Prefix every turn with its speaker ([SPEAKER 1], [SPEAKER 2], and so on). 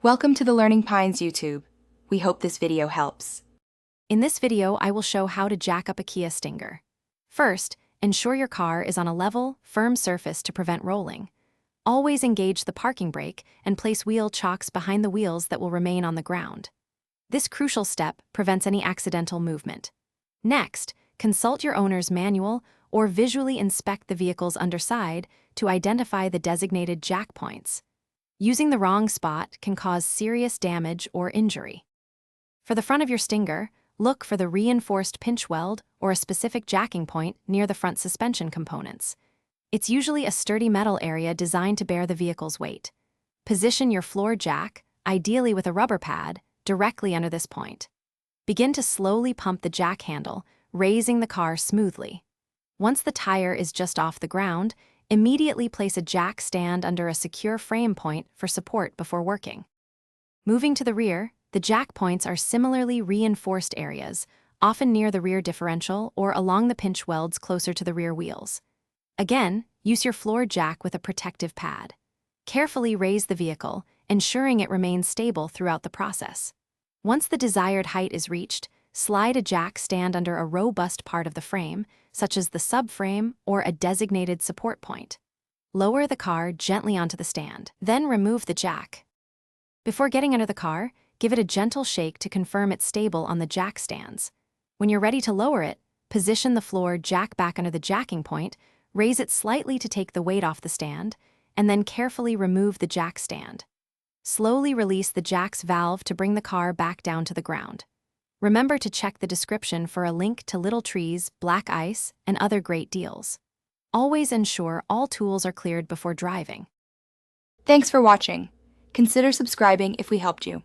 [SPEAKER 1] Welcome to the Learning Pines YouTube. We hope this video helps.
[SPEAKER 2] In this video, I will show how to jack up a Kia Stinger. First, ensure your car is on a level, firm surface to prevent rolling. Always engage the parking brake and place wheel chocks behind the wheels that will remain on the ground. This crucial step prevents any accidental movement. Next, consult your owner's manual or visually inspect the vehicle's underside to identify the designated jack points. Using the wrong spot can cause serious damage or injury. For the front of your Stinger, look for the reinforced pinch weld or a specific jacking point near the front suspension components. It's usually a sturdy metal area designed to bear the vehicle's weight. Position your floor jack, ideally with a rubber pad, directly under this point. Begin to slowly pump the jack handle, raising the car smoothly. Once the tire is just off the ground, immediately place a jack stand under a secure frame point for support before working. Moving to the rear, the jack points are similarly reinforced areas, often near the rear differential or along the pinch welds closer to the rear wheels. Again, use your floor jack with a protective pad. Carefully raise the vehicle, ensuring it remains stable throughout the process. Once the desired height is reached, slide a jack stand under a robust part of the frame, such as the subframe or a designated support point. Lower the car gently onto the stand, then remove the jack. Before getting under the car, give it a gentle shake to confirm it's stable on the jack stands. When you're ready to lower it, position the floor jack back under the jacking point, raise it slightly to take the weight off the stand, and then carefully remove the jack stand. Slowly release the jack's valve to bring the car back down to the ground. Remember to check the description for a link to Little Trees, Black Ice, and other great deals. Always ensure all tools are cleared before driving.
[SPEAKER 1] Thanks for watching. Consider subscribing if we helped you.